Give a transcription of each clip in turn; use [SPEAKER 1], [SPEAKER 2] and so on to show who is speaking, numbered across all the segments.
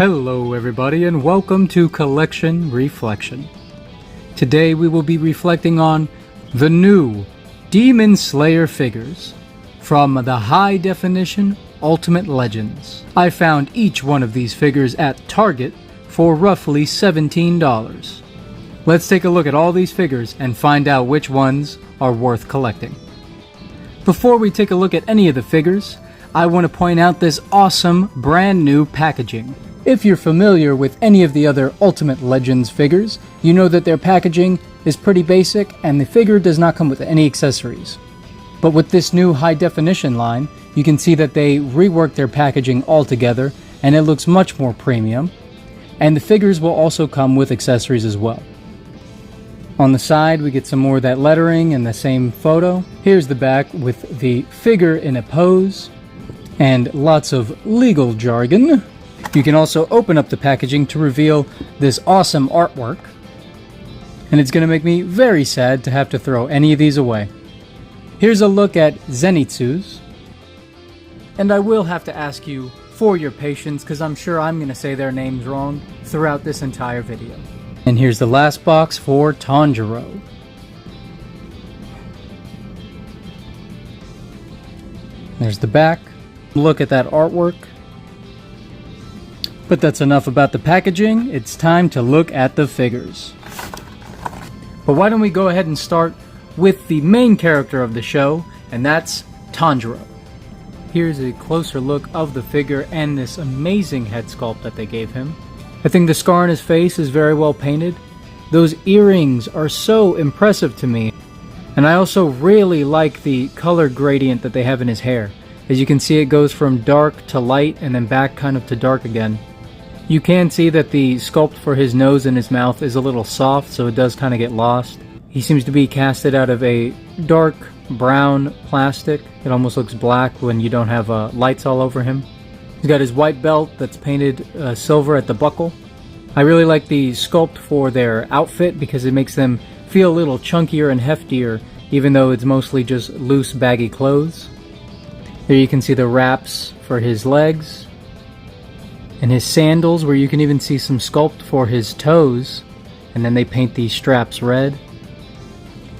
[SPEAKER 1] Hello everybody and welcome to Collection Reflection. Today we will be reflecting on the new Demon Slayer figures from the High Definition Ultimate Legends. I found each one of these figures at Target for roughly $17. Let's take a look at all these figures and find out which ones are worth collecting. Before we take a look at any of the figures, I want to point out this awesome brand new packaging. If you're familiar with any of the other Ultimate Legends figures, you know that their packaging is pretty basic and the figure does not come with any accessories. But with this new high definition line, you can see that they reworked their packaging altogether and it looks much more premium. And the figures will also come with accessories as well. On the side, we get some more of that lettering in the same photo. Here's the back with the figure in a pose and lots of legal jargon. You can also open up the packaging to reveal this awesome artwork. And it's going to make me very sad to have to throw any of these away. Here's a look at Zenitsu's. And I will have to ask you for your patience because I'm sure I'm going to say their names wrong throughout this entire video. And here's the last box for Tanjiro. There's the back. Look at that artwork. But that's enough about the packaging. It's time to look at the figures. But why don't we go ahead and start with the main character of the show, and that's Tanjiro. Here's a closer look of the figure and this amazing head sculpt that they gave him. I think the scar on his face is very well painted. Those earrings are so impressive to me. And I also really like the color gradient that they have in his hair. As you can see, it goes from dark to light and then back kind of to dark again. You can see that the sculpt for his nose and his mouth is a little soft, so it does kind of get lost. He seems to be casted out of a dark brown plastic. It almost looks black when you don't have lights all over him. He's got his white belt that's painted silver at the buckle. I really like the sculpt for their outfit because it makes them feel a little chunkier and heftier, even though it's mostly just loose, baggy clothes. There you can see the wraps for his legs. And his sandals, where you can even see some sculpt for his toes. And then they paint these straps red.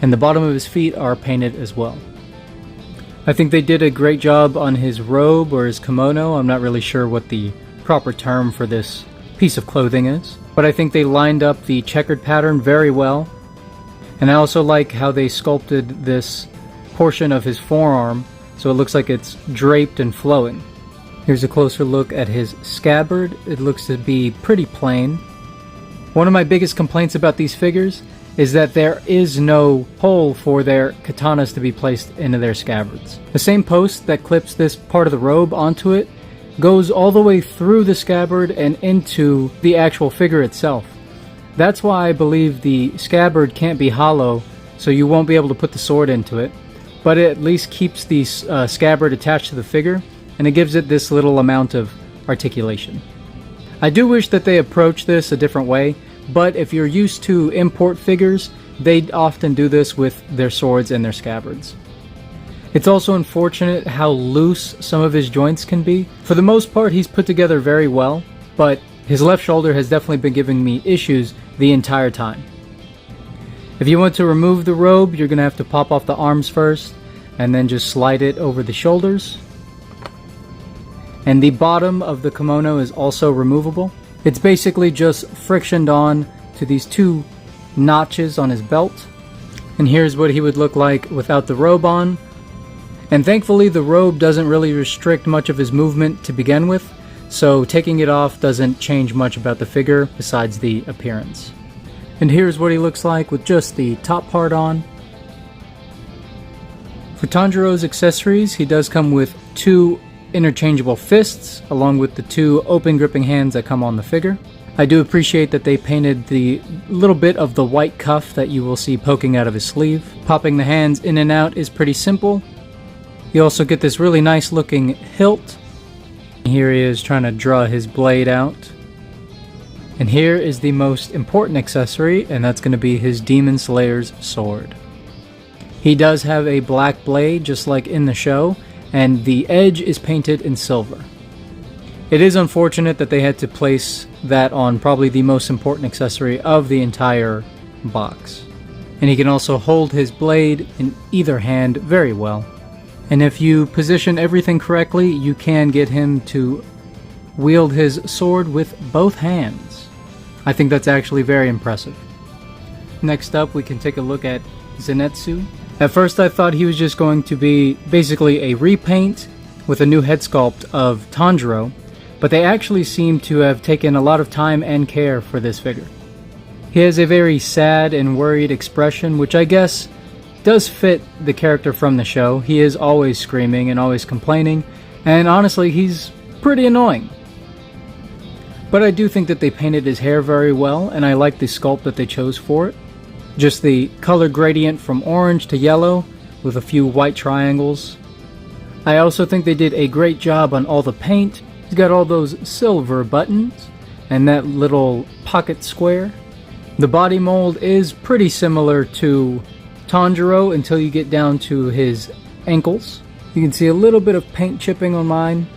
[SPEAKER 1] And the bottom of his feet are painted as well. I think they did a great job on his robe or his kimono. I'm not really sure what the proper term for this piece of clothing is. But I think they lined up the checkered pattern very well. And I also like how they sculpted this portion of his forearm so it looks like it's draped and flowing. Here's a closer look at his scabbard. It looks to be pretty plain. One of my biggest complaints about these figures is that there is no hole for their katanas to be placed into their scabbards. The same post that clips this part of the robe onto it goes all the way through the scabbard and into the actual figure itself. That's why I believe the scabbard can't be hollow, so you won't be able to put the sword into it, but it at least keeps the scabbard attached to the figure, and it gives it this little amount of articulation. I do wish that they approach this a different way, but if you're used to import figures, they often do this with their swords and their scabbards. It's also unfortunate how loose some of his joints can be. For the most part, he's put together very well, but his left shoulder has definitely been giving me issues the entire time. If you want to remove the robe, you're going to have to pop off the arms first, and then just slide it over the shoulders. And the bottom of the kimono is also removable. It's basically just frictioned on to these two notches on his belt. And here's what he would look like without the robe on. And thankfully the robe doesn't really restrict much of his movement to begin with, so taking it off doesn't change much about the figure besides the appearance. And here's what he looks like with just the top part on. For Tanjiro's accessories, he does come with two interchangeable fists, along with the two open gripping hands that come on the figure. I do appreciate that they painted the little bit of the white cuff that you will see poking out of his sleeve. Popping the hands in and out is pretty simple. You also get this really nice looking hilt. Here he is trying to draw his blade out. And here is the most important accessory, and that's going to be his Demon Slayer's sword. He does have a black blade just like in the show, and the edge is painted in silver. It is unfortunate that they had to place that on probably the most important accessory of the entire box. And he can also hold his blade in either hand very well. And if you position everything correctly, you can get him to wield his sword with both hands. I think that's actually very impressive. Next up, we can take a look at Zenitsu. At first I thought he was just going to be basically a repaint with a new head sculpt of Tanjiro, but they actually seem to have taken a lot of time and care for this figure. He has a very sad and worried expression, which I guess does fit the character from the show. He is always screaming and always complaining, and honestly, he's pretty annoying. But I do think that they painted his hair very well, and I like the sculpt that they chose for it. Just the color gradient from orange to yellow with a few white triangles. I also think they did a great job on all the paint. He's got all those silver buttons and that little pocket square. The body mold is pretty similar to Tanjiro until you get down to his ankles. You can see a little bit of paint chipping on mine,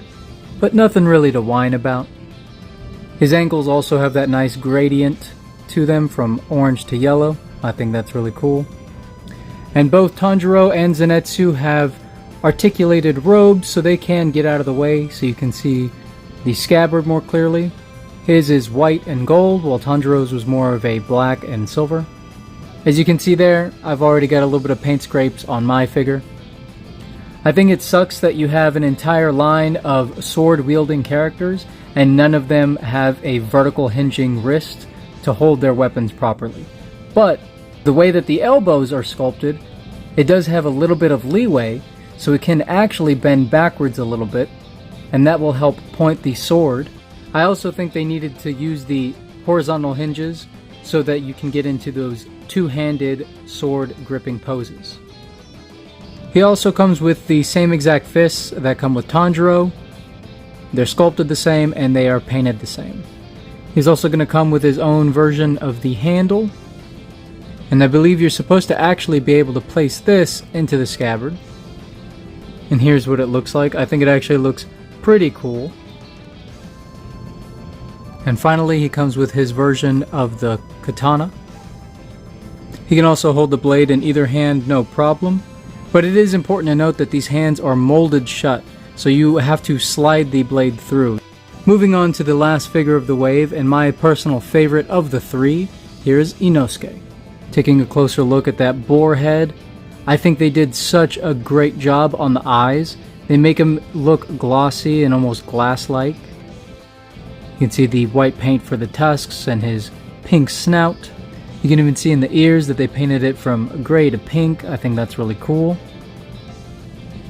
[SPEAKER 1] but nothing really to whine about. His ankles also have that nice gradient to them from orange to yellow. I think that's really cool. And both Tanjiro and Zenitsu have articulated robes so they can get out of the way so you can see the scabbard more clearly. His is white and gold, while Tanjiro's was more of a black and silver. As you can see there, I've already got a little bit of paint scrapes on my figure. I think it sucks that you have an entire line of sword-wielding characters and none of them have a vertical hinging wrist to hold their weapons properly. But the way that the elbows are sculpted, it does have a little bit of leeway, so it can actually bend backwards a little bit, and that will help point the sword. I also think they needed to use the horizontal hinges so that you can get into those two-handed sword gripping poses. He also comes with the same exact fists that come with Tanjiro. They're sculpted the same and they are painted the same. He's also going to come with his own version of the handle. And I believe you're supposed to actually be able to place this into the scabbard. And here's what it looks like. I think it actually looks pretty cool. And finally, he comes with his version of the katana. He can also hold the blade in either hand, no problem. But it is important to note that these hands are molded shut, so you have to slide the blade through. Moving on to the last figure of the wave, and my personal favorite of the three, here's Inosuke. Taking a closer look at that boar head, I think they did such a great job on the eyes. They make him look glossy and almost glass-like. You can see the white paint for the tusks and his pink snout. You can even see in the ears that they painted it from gray to pink. I think that's really cool.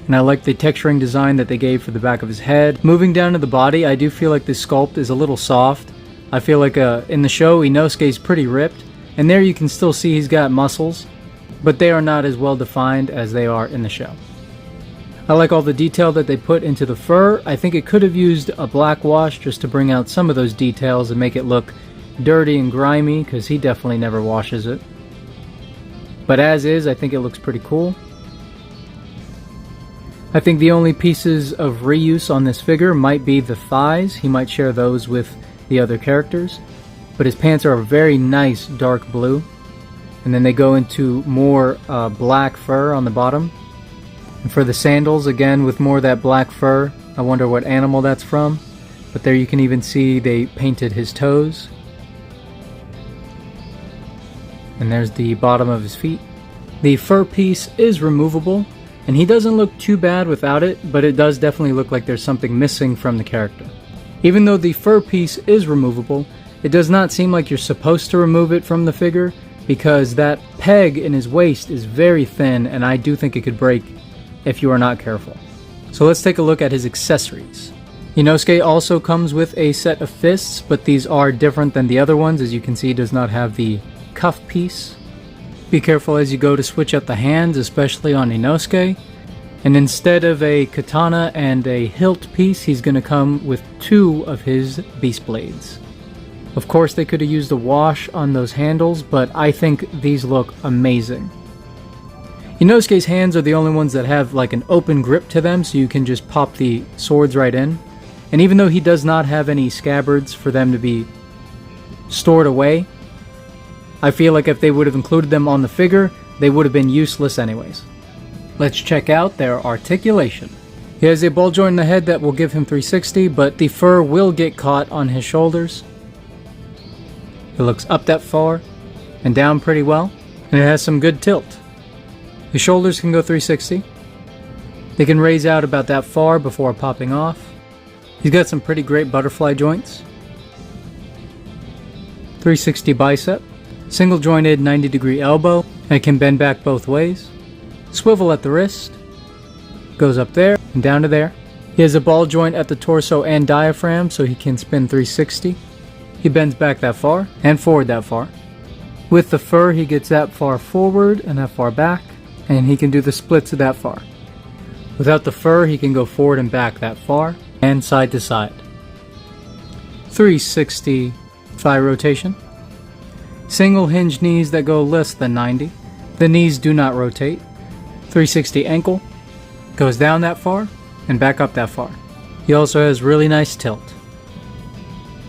[SPEAKER 1] And I like the texturing design that they gave for the back of his head. Moving down to the body, I do feel like this sculpt is a little soft. I feel like in the show, Inosuke's pretty ripped. And there you can still see he's got muscles, but they are not as well defined as they are in the show. I like all the detail that they put into the fur. I think it could have used a black wash just to bring out some of those details and make it look dirty and grimy, because he definitely never washes it. But as is, I think it looks pretty cool. I think the only pieces of reuse on this figure might be the thighs. He might share those with the other characters. But his pants are a very nice dark blue. And then they go into more black fur on the bottom. And for the sandals, again, with more of that black fur, I wonder what animal that's from. But there you can even see they painted his toes. And there's the bottom of his feet. The fur piece is removable, and he doesn't look too bad without it, but it does definitely look like there's something missing from the character. Even though the fur piece is removable, it does not seem like you're supposed to remove it from the figure, because that peg in his waist is very thin, and I do think it could break if you are not careful. So let's take a look at his accessories. Inosuke also comes with a set of fists, but these are different than the other ones. As you can see, he does not have the cuff piece. Be careful as you go to switch out the hands, especially on Inosuke. And instead of a katana and a hilt piece, he's going to come with two of his beast blades. Of course, they could have used a wash on those handles, but I think these look amazing. Inosuke's hands are the only ones that have like an open grip to them, so you can just pop the swords right in. And even though he does not have any scabbards for them to be stored away, I feel like if they would have included them on the figure, they would have been useless anyways. Let's check out their articulation. He has a ball joint in the head that will give him 360, but the fur will get caught on his shoulders. It looks up that far and down pretty well, and it has some good tilt. His shoulders can go 360. They can raise out about that far before popping off. He's got some pretty great butterfly joints. 360 bicep, single jointed 90-degree elbow, and it can bend back both ways. Swivel at the wrist, goes up there and down to there. He has a ball joint at the torso and diaphragm, so he can spin 360. He bends back that far and forward that far. With the fur, he gets that far forward and that far back, and he can do the splits of that far. Without the fur, he can go forward and back that far and side to side. 360 thigh rotation. Single hinge knees that go less than 90. The knees do not rotate. 360 ankle. Goes down that far and back up that far. He also has really nice tilt.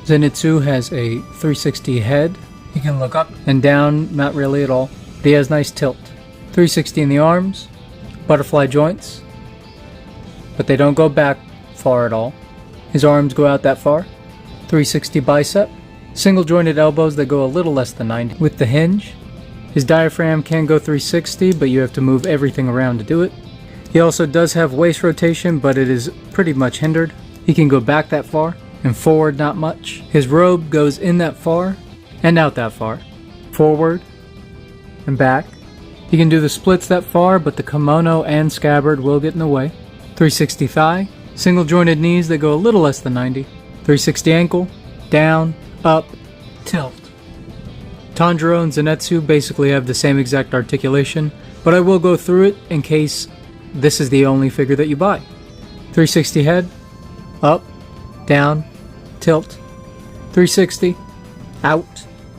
[SPEAKER 1] Zenitsu has a 360 head. He can look up and down, not really at all. He has nice tilt. 360 in the arms. Butterfly joints. But they don't go back far at all. His arms go out that far. 360 bicep. Single jointed elbows that go a little less than 90 with the hinge. His diaphragm can go 360, but you have to move everything around to do it. He also does have waist rotation, but it is pretty much hindered. He can go back that far and forward not much. His robe goes in that far and out that far. Forward and back. He can do the splits that far, but the kimono and scabbard will get in the way. 360 thigh. Single jointed knees that go a little less than 90. 360 ankle. Down, up, tilt. Tanjiro and Zenitsu basically have the same exact articulation, but I will go through it in case this is the only figure that you buy. 360 head, up, down, tilt. 360, out.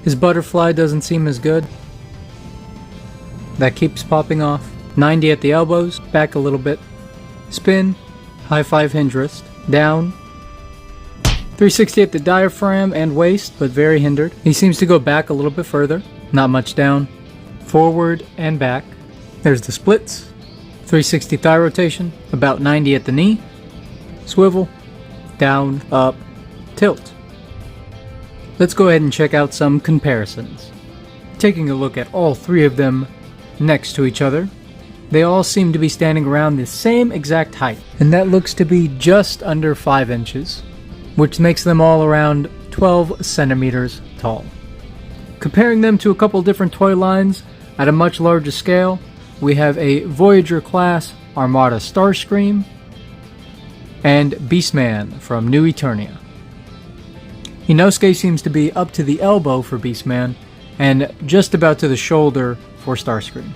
[SPEAKER 1] His butterfly doesn't seem as good. That keeps popping off. 90 at the elbows, back a little bit. Spin, high five hinge wrist, down. 360 at the diaphragm and waist, but very hindered. He seems to go back a little bit further, not much down. Forward and back. There's the splits. 360 thigh rotation, about 90 at the knee. Swivel, down, up, tilt. Let's go ahead and check out some comparisons. Taking a look at all three of them next to each other, they all seem to be standing around the same exact height, and that looks to be just under 5 inches, which makes them all around 12 centimeters tall. Comparing them to a couple different toy lines at a much larger scale, we have a Voyager class Armada Starscream and Beastman from New Eternia. Inosuke seems to be up to the elbow for Beastman and just about to the shoulder for Starscream.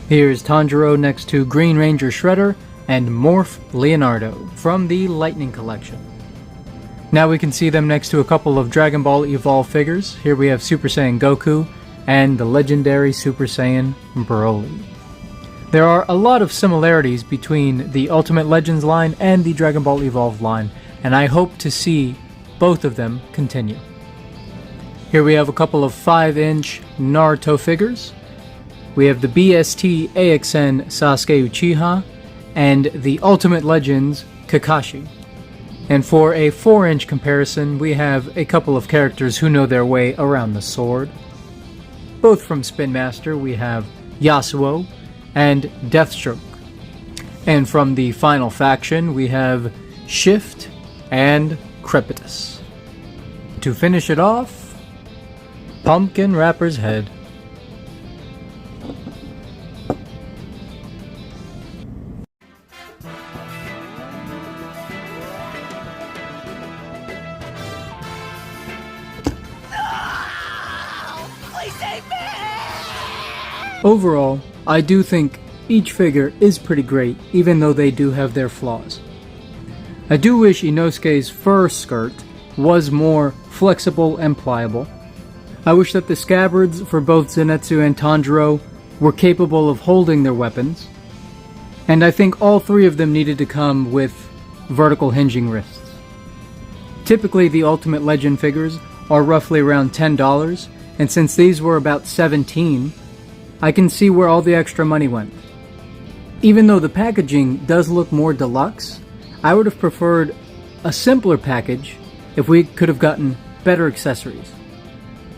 [SPEAKER 1] Here's Tanjiro next to Green Ranger Shredder and Morph Leonardo from the Lightning Collection. Now we can see them next to a couple of Dragon Ball Evolve figures. Here we have Super Saiyan Goku and the legendary Super Saiyan Broly. There are a lot of similarities between the Ultimate Legends line and the Dragon Ball Evolve line, and I hope to see both of them continue. Here we have a couple of 5-inch Naruto figures. We have the BST AXN Sasuke Uchiha and the Ultimate Legends Kakashi. And for a 4-inch comparison, we have a couple of characters who know their way around the sword. Both from Spin Master, we have Yasuo and Deathstroke. And from the final faction, we have Shift and Crepitus. To finish it off, Pumpkin Rapper's head. Overall, I do think each figure is pretty great, even though they do have their flaws. I do wish Inosuke's fur skirt was more flexible and pliable. I wish that the scabbards for both Zenitsu and Tanjiro were capable of holding their weapons. And I think all three of them needed to come with vertical hinging wrists. Typically the Ultimate Legend figures are roughly around $10, and since these were about $17, I can see where all the extra money went. Even though the packaging does look more deluxe, I would have preferred a simpler package if we could have gotten better accessories.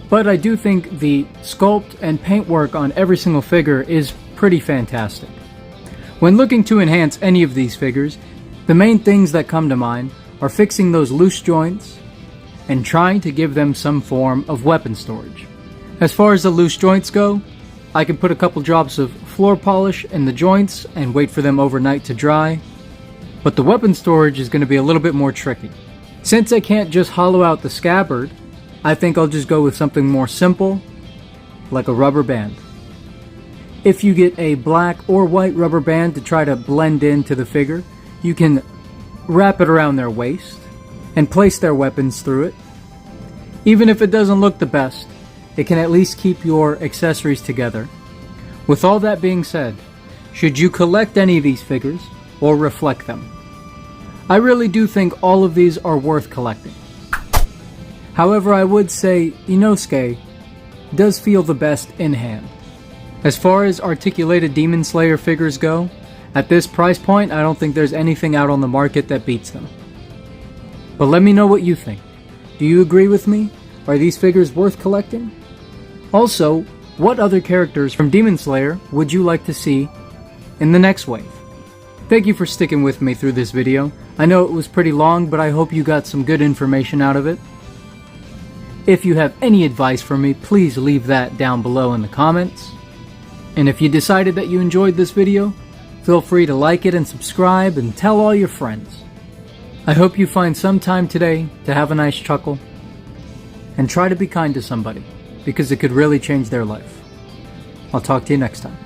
[SPEAKER 1] But I do think the sculpt and paintwork on every single figure is pretty fantastic. When looking to enhance any of these figures, the main things that come to mind are fixing those loose joints and trying to give them some form of weapon storage. As far as the loose joints go, I can put a couple drops of floor polish in the joints and wait for them overnight to dry, but the weapon storage is going to be a little bit more tricky. Since I can't just hollow out the scabbard, I think I'll just go with something more simple, like a rubber band. If you get a black or white rubber band to try to blend into the figure, you can wrap it around their waist and place their weapons through it. Even if it doesn't look the best, it can at least keep your accessories together. With all that being said, should you collect any of these figures or reflect them? I really do think all of these are worth collecting. However, I would say Inosuke does feel the best in hand. As far as articulated Demon Slayer figures go, at this price point, I don't think there's anything out on the market that beats them. But let me know what you think. Do you agree with me? Are these figures worth collecting? Also, what other characters from Demon Slayer would you like to see in the next wave? Thank you for sticking with me through this video. I know it was pretty long, but I hope you got some good information out of it. If you have any advice for me, please leave that down below in the comments. And if you decided that you enjoyed this video, feel free to like it and subscribe and tell all your friends. I hope you find some time today to have a nice chuckle and try to be kind to somebody, because it could really change their life. I'll talk to you next time.